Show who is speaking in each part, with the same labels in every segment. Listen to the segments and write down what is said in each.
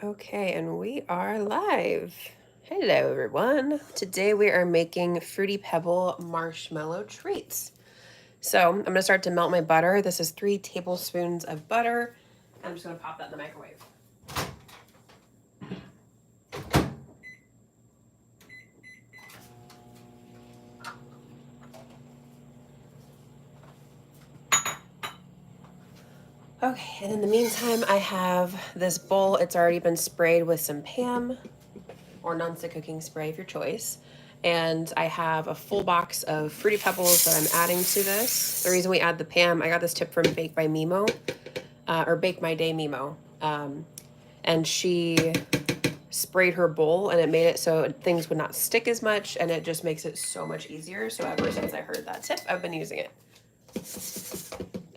Speaker 1: Okay, and we are live. Hello, everyone. Today we are making Fruity Pebble marshmallow treats. So I'm going to start to melt my butter. This is 3 tablespoons of butter. I'm just going to pop that in the microwave. Okay, and in the meantime, I have this bowl. It's already been sprayed with some Pam or nonstick cooking spray of your choice. And I have a full box of Fruity Pebbles that I'm adding to this. The reason we add the Pam, I got this tip from Bake by Mimo, or Bake My Day Mimo. And she sprayed her bowl and it made it so things would not stick as much, and it just makes it so much easier. So ever since I heard that tip, I've been using it.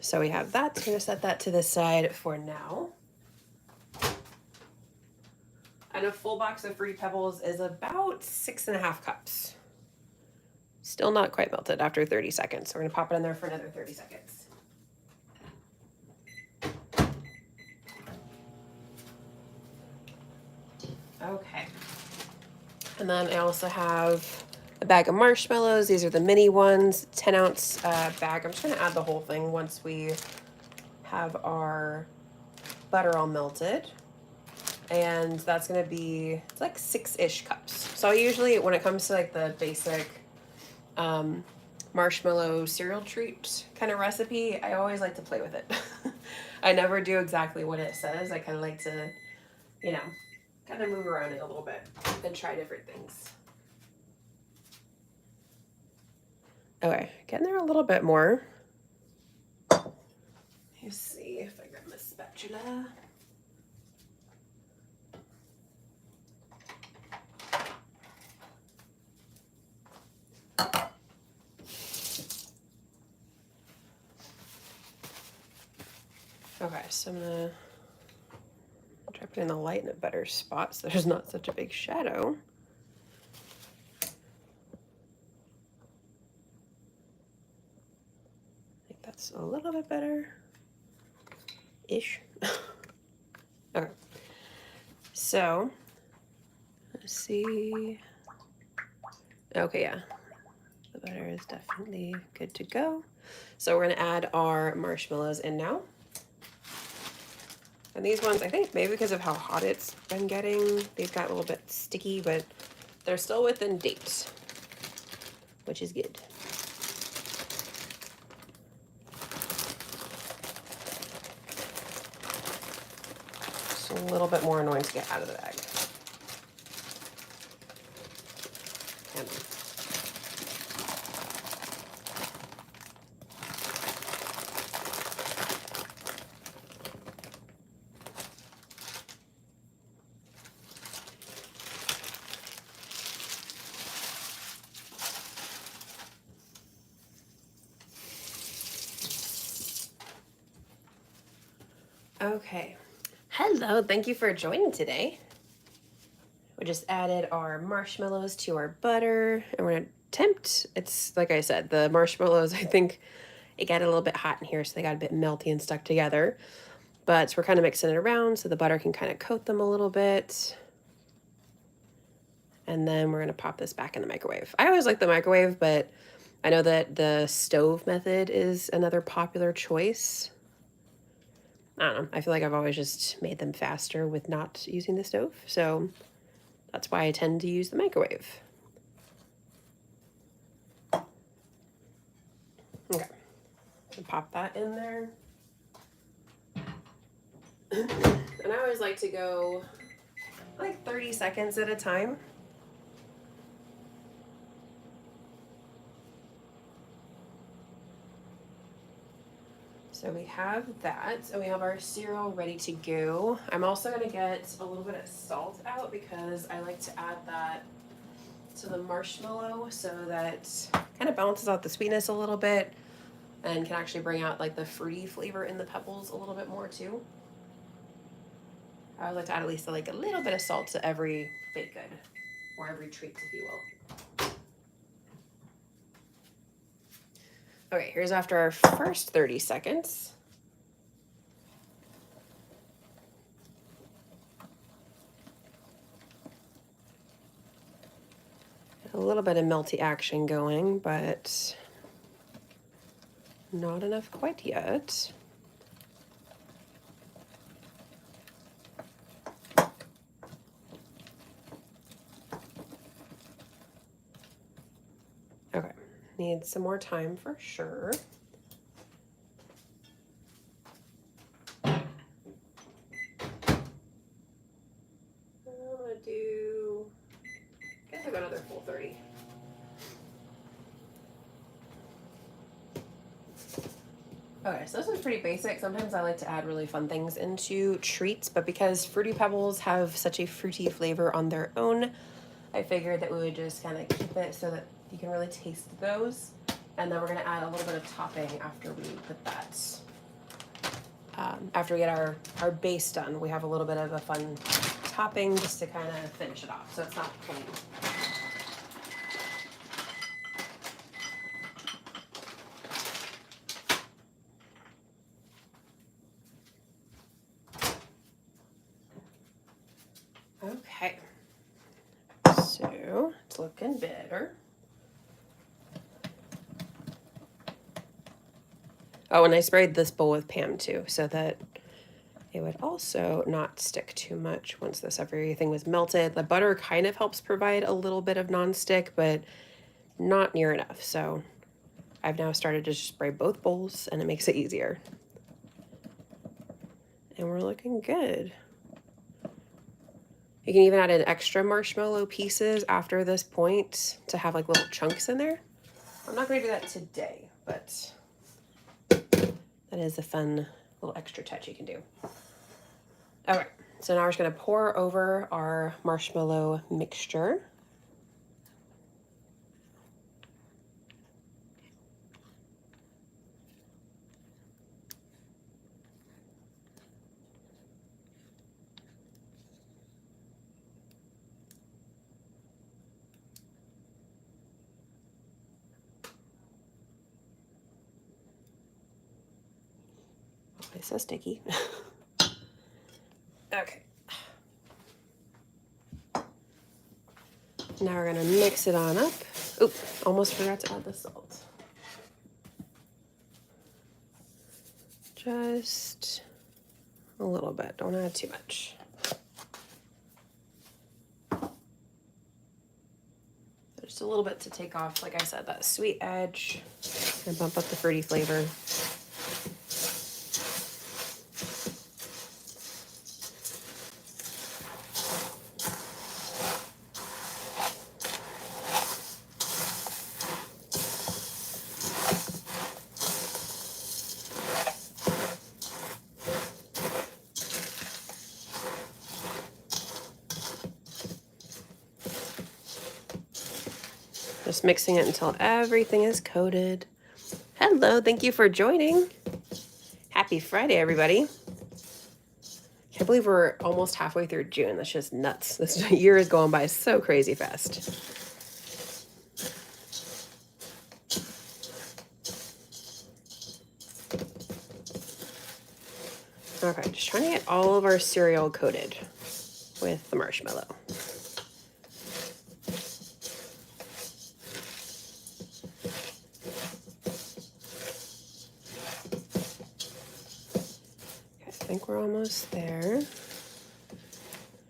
Speaker 1: So we have that. So I'm going to set that to the side for now. And a full box of Fruity Pebbles is about 6.5 cups. Still not quite melted after 30 seconds. So we're going to pop it in there for another 30 seconds. Okay. And then I also have a bag of marshmallows. These are the mini ones, 10-ounce bag. I'm just going to add the whole thing once we have our butter all melted. And that's going to be, it's like 6-ish cups. So usually when it comes to like the basic marshmallow cereal treat kind of recipe, I always like to play with it. I never do exactly what it says. I kind of like to, you know, kind of move around it a little bit and try different things. Okay, getting there a little bit more. Let's see if I grab my spatula. Okay, so I'm gonna try putting the light in a better spot so there's not such a big shadow. I think that's a little bit better-ish. Okay, so let's see. Okay, yeah, the butter is definitely good to go. So we're gonna add our marshmallows in now. And these ones, I think maybe because of how hot it's been getting, they've got a little bit sticky, but they're still within date, which is good. Just a little bit more annoying to get out of the bag. Okay. Hello, thank you for joining today. We just added our marshmallows to our butter, and we're gonna tempt. It's like I said, the marshmallows, I think it got a little bit hot in here, so they got a bit melty and stuck together. But we're kind of mixing it around so the butter can kind of coat them a little bit. And then we're gonna pop this back in the microwave. I always like the microwave, but I know that the stove method is another popular choice. I don't know. I feel like I've always just made them faster with not using the stove. So that's why I tend to use the microwave. Okay. So pop that in there. And I always like to go like 30 seconds at a time. So we have that, and we have our cereal ready to go. I'm also gonna get a little bit of salt out because I like to add that to the marshmallow so that kind of balances out the sweetness a little bit and can actually bring out like the fruity flavor in the pebbles a little bit more too. I would like to add at least like a little bit of salt to every baked good or every treat, if you will. Okay, here's after our first 30 seconds. A little bit of melty action going, but not enough quite yet. Okay, need some more time for sure. I'm gonna do, I guess I'll go another full 30. Okay, so this is pretty basic. Sometimes I like to add really fun things into treats, but because Fruity Pebbles have such a fruity flavor on their own, I figured that we would just kind of keep it so that you can really taste those. And then we're gonna add a little bit of topping after we put that. After we get our base done, we have a little bit of a fun topping just to kind of finish it off, so it's not plain. Okay, so it's looking better. Oh, and I sprayed this bowl with Pam too, so that it would also not stick too much once everything was melted. The butter kind of helps provide a little bit of non-stick, but not near enough. So I've now started to just spray both bowls, and it makes it easier. And we're looking good. You can even add in extra marshmallow pieces after this point to have like little chunks in there. I'm not going to do that today, but that is a fun little extra touch you can do. All right, so now we're just going to pour over our marshmallow mixture. It's so sticky. Okay. Now we're gonna mix it on up. Oop, almost forgot to add the salt. Just a little bit, don't add too much. Just a little bit to take off, like I said, that sweet edge and bump up the fruity flavor. Just mixing it until everything is coated. Hello, thank you for joining. Happy Friday, everybody. Can't believe we're almost halfway through June. That's just nuts. This year is going by so crazy fast. Okay, just trying to get all of our cereal coated with the marshmallow. Okay, I think we're almost there.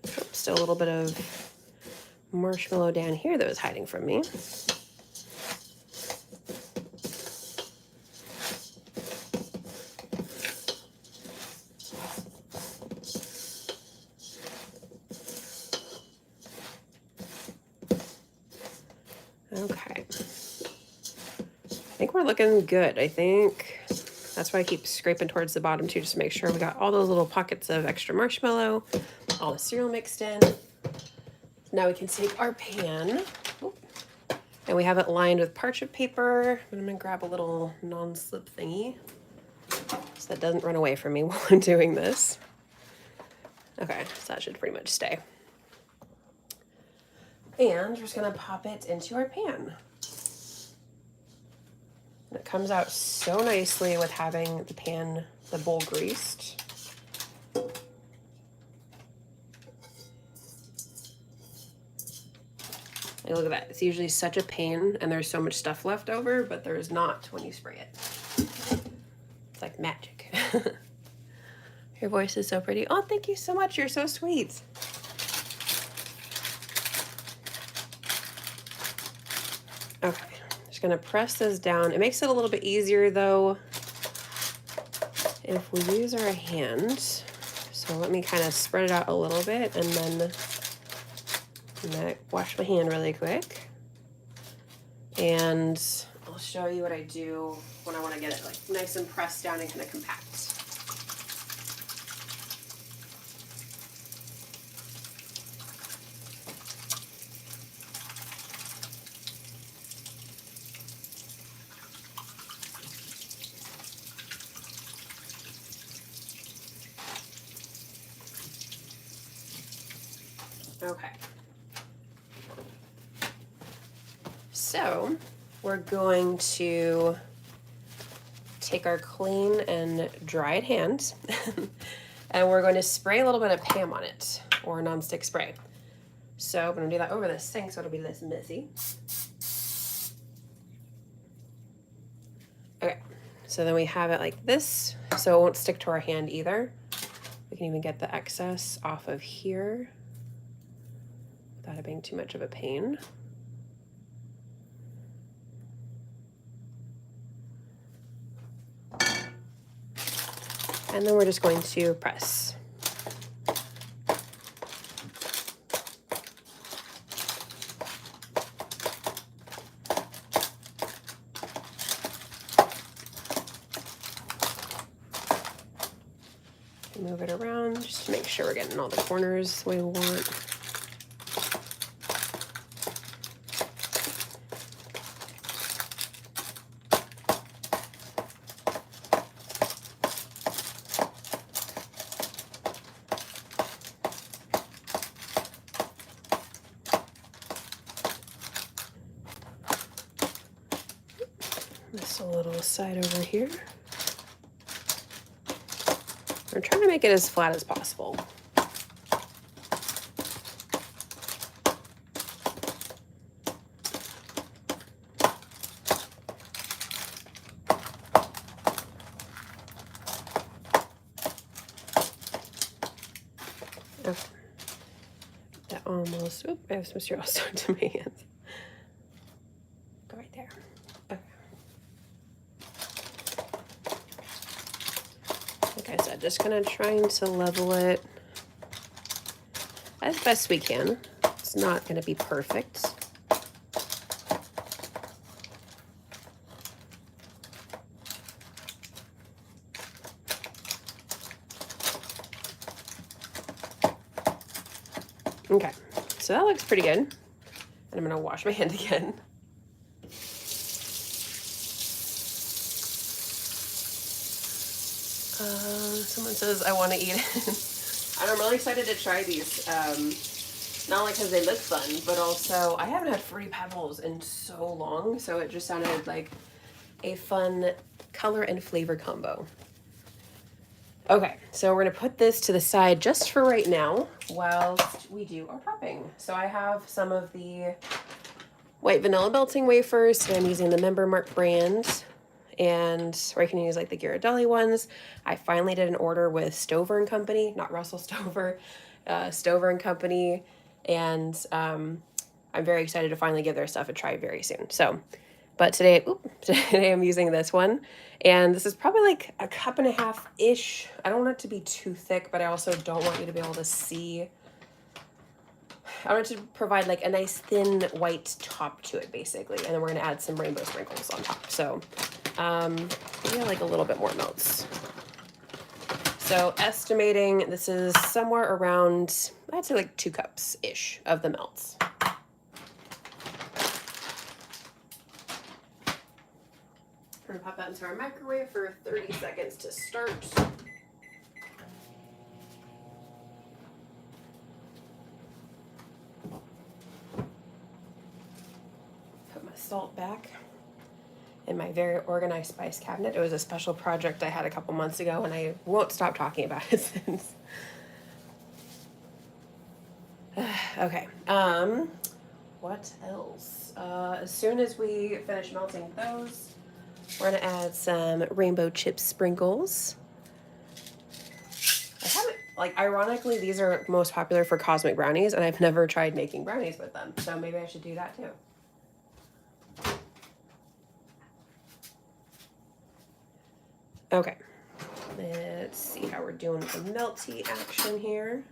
Speaker 1: Oh, still a little bit of marshmallow down here that was hiding from me. Okay. I think we're looking good. I think that's why I keep scraping towards the bottom too, just to make sure we got all those little pockets of extra marshmallow, all the cereal mixed in. Now we can take our pan, and we have it lined with parchment paper. I'm gonna grab a little non-slip thingy so that doesn't run away from me while I'm doing this. Okay, so that should pretty much stay. And we're just gonna pop it into our pan. And it comes out so nicely with having the bowl greased. Like, look at that. It's usually such a pain and there's so much stuff left over, but there's not when you spray it. It's like magic. Your voice is so pretty. Oh, thank you so much. You're so sweet. Okay, just gonna press this down. It makes it a little bit easier though if we use our hand. So let me kind of spread it out a little bit and then I'm gonna wash my hand really quick. And I'll show you what I do when I want to get it like nice and pressed down and kind of compact. Okay. So we're going to take our clean and dried hand and we're going to spray a little bit of Pam on it, or nonstick spray. So I'm going to do that over the sink so it'll be less messy. Okay, so then we have it like this, so it won't stick to our hand either. We can even get the excess off of here without it being too much of a pain. And then we're just going to press. Move it around just to make sure we're getting all the corners the way we want. This a little side over here. I'm trying to make it as flat as possible. Okay. That almost, oop, I have some cereal stuck to my hands. Go right there. Okay. Like I said, just kind of trying to level it as best we can. It's not going to be perfect. Okay, so that looks pretty good. And I'm going to wash my hand again. Someone says I want to eat it. I'm really excited to try these. Not only because they look fun, but also I haven't had Fruity Pebbles in so long, so it just sounded like a fun color and flavor combo. Okay, so we're gonna put this to the side just for right now whilst we do our topping. So I have some of the white vanilla melting wafers, and I'm using the Member Mark brand. And or you can use like the Ghirardelli ones. I finally did an order with Stover and Company, not Russell Stover, Stover and Company, and I'm very excited to finally give their stuff a try very soon. So, but today I'm using this one, and this is probably like a cup and a half ish. I don't want it to be too thick, but I also don't want you to be able to see. I want it to provide like a nice thin white top to it, basically, and then we're gonna add some rainbow sprinkles on top. So. Maybe like a little bit more melts. So estimating this is somewhere around, I'd say like 2 cups-ish of the melts. We're gonna pop that into our microwave for 30 seconds to start. Put my salt back in my very organized spice cabinet. It was a special project I had a couple months ago, and I won't stop talking about it since. Okay. what else? As soon as we finish melting those, we're gonna add some rainbow chip sprinkles. I haven't, like, ironically, these are most popular for cosmic brownies, and I've never tried making brownies with them, so maybe I should do that too. Okay, let's see how we're doing with the melty action here.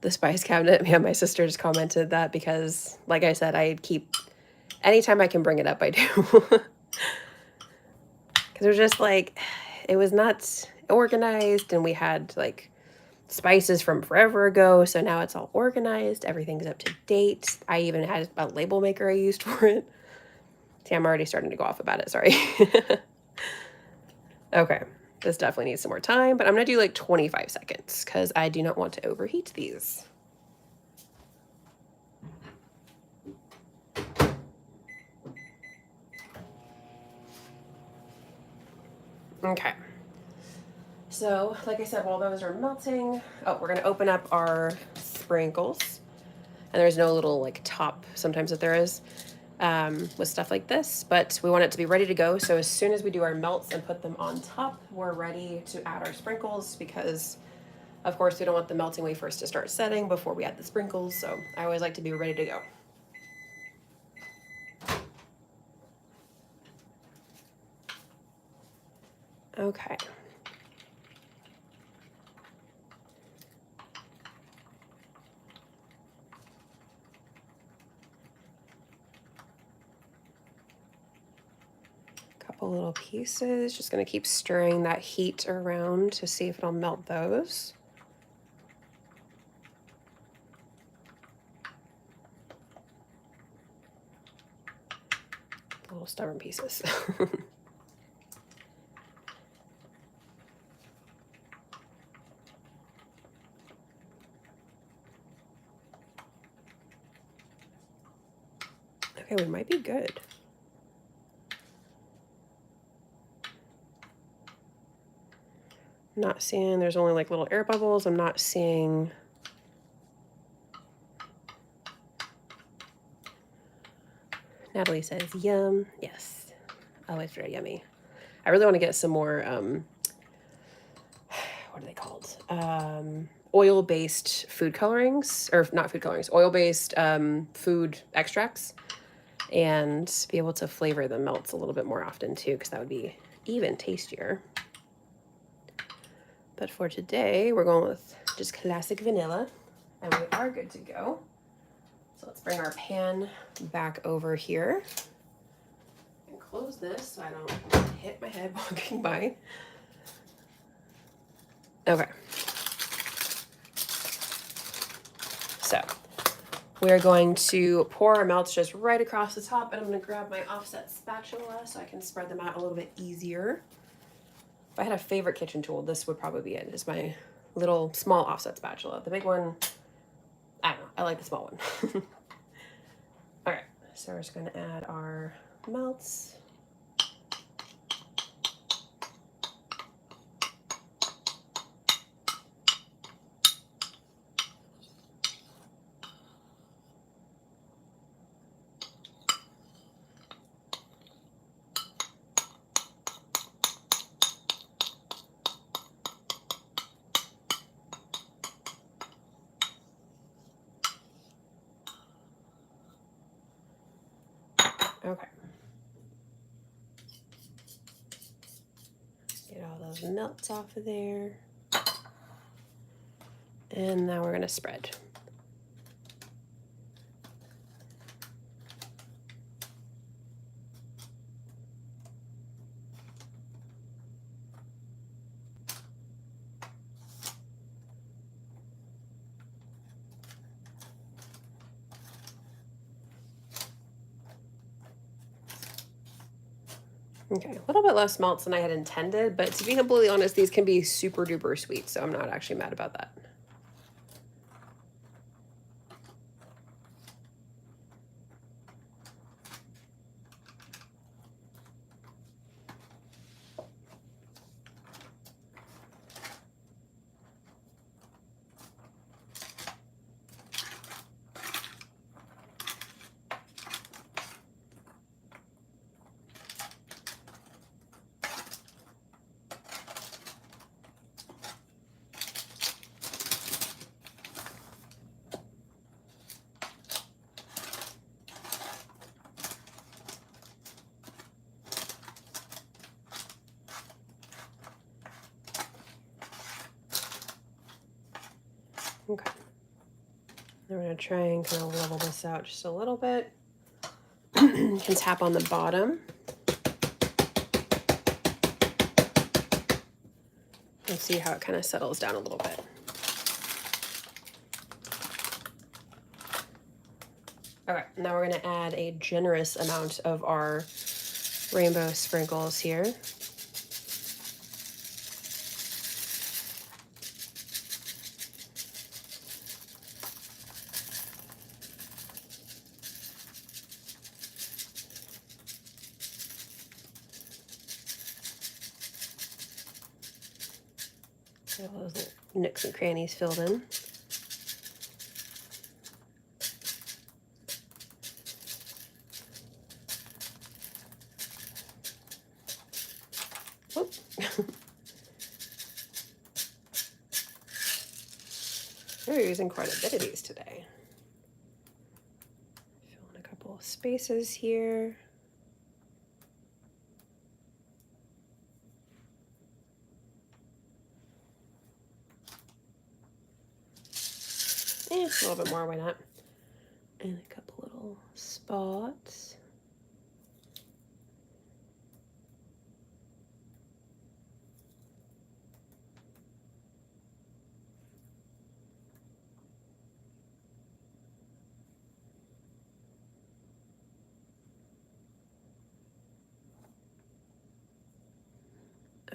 Speaker 1: The spice cabinet, yeah, my sister just commented that because, like I said, I keep, anytime I can bring it up, I do. Because it was just like, it was not organized, and we had like spices from forever ago, so now it's all organized, everything's up to date. I even had a label maker I used for it. See, I'm already starting to go off about it, sorry. Okay, this definitely needs some more time, but I'm gonna do like 25 seconds because I do not want to overheat these. Okay. So, like I said, while those are melting, oh, we're gonna open up our sprinkles. And there's no little like top sometimes that there is with stuff like this, but we want it to be ready to go. So as soon as we do our melts and put them on top, we're ready to add our sprinkles because of course we don't want the melting wafers to start setting before we add the sprinkles. So I always like to be ready to go. Okay. Couple little pieces. Just gonna keep stirring that heat around to see if it'll melt those. Little stubborn pieces. Okay, we might be good. Not seeing, there's only like little air bubbles. I'm not seeing. Natalie says, yum. Yes, always very yummy. I really want to get some more, what are they called? Oil-based food colorings, or not food colorings, oil-based food extracts, and be able to flavor the melts a little bit more often too, because that would be even tastier. But for today, we're going with just classic vanilla, and we are good to go. So let's bring our pan back over here and close this so I don't hit my head walking by. Okay. So we're going to pour our melts just right across the top, and I'm going to grab my offset spatula so I can spread them out a little bit easier. If I had a favorite kitchen tool, this would probably be it. It's my little small offset spatula. The big one, I don't know. I like the small one. All right, so we're just going to add our melts. Okay. Get all those melts off of there. And now we're going to spread. Okay, a little bit less melts than I had intended, but to be completely honest, these can be super duper sweet, so I'm not actually mad about that. Okay. I'm going to try and kind of level this out just a little bit. You can tap on the bottom. And see how it kind of settles down a little bit. Okay, now we're going to add a generous amount of our rainbow sprinkles here. Get all those nooks and crannies filled in. Oh. We're using quite a bit of these today. Fill in a couple of spaces here. A little bit more, why not? And a couple little spots.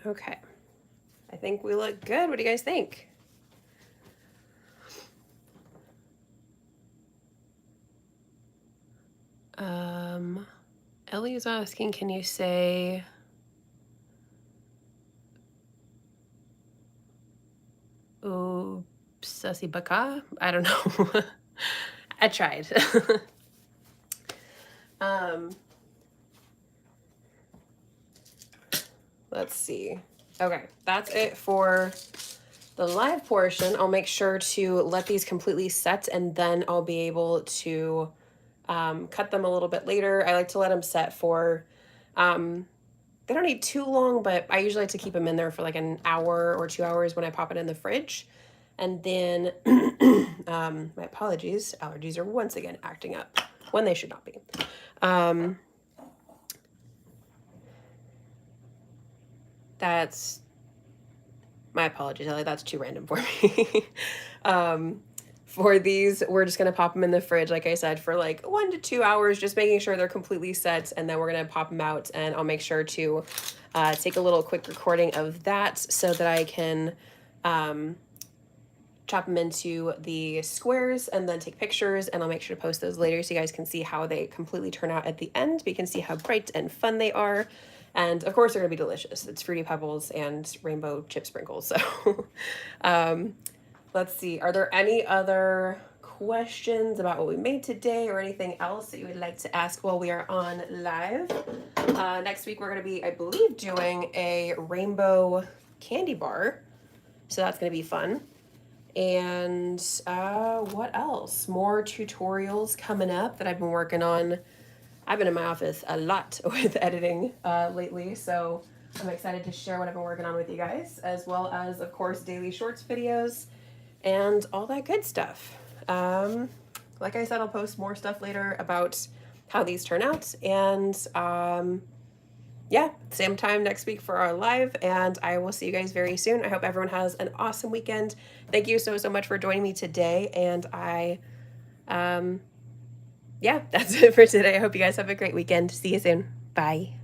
Speaker 1: Okay, I think we look good. What do you guys think? Ellie is asking, can you say Sasi Baka? I don't know. I tried. Let's see. Okay, that's it for the live portion. I'll make sure to let these completely set, and then I'll be able to cut them a little bit later. I like to let them set for, they don't need too long, but I usually like to keep them in there for like an hour or 2 hours when I pop it in the fridge. And then, my apologies, allergies are once again acting up when they should not be. That's, my apologies, Ellie, that's too random for me. For these, we're just gonna pop them in the fridge, like I said, for like 1 to 2 hours, just making sure they're completely set, and then we're gonna pop them out, and I'll make sure to take a little quick recording of that so that I can chop them into the squares and then take pictures, and I'll make sure to post those later so you guys can see how they completely turn out at the end. But you can see how bright and fun they are. And of course they're gonna be delicious. It's Fruity Pebbles and rainbow chip sprinkles. So let's see, are there any other questions about what we made today or anything else that you would like to ask while we are on live? Next week we're gonna be, I believe, doing a rainbow candy bar. So that's gonna be fun. And what else? More tutorials coming up that I've been working on. I've been in my office a lot with editing lately, so I'm excited to share what I've been working on with you guys, as well as, of course, daily shorts videos and all that good stuff. Like I said, I'll post more stuff later about how these turn out, and yeah, same time next week for our live, and I will see you guys very soon. I hope everyone has an awesome weekend. Thank you so much for joining me today, and yeah, that's it for today. I hope you guys have a great weekend. See you soon. Bye.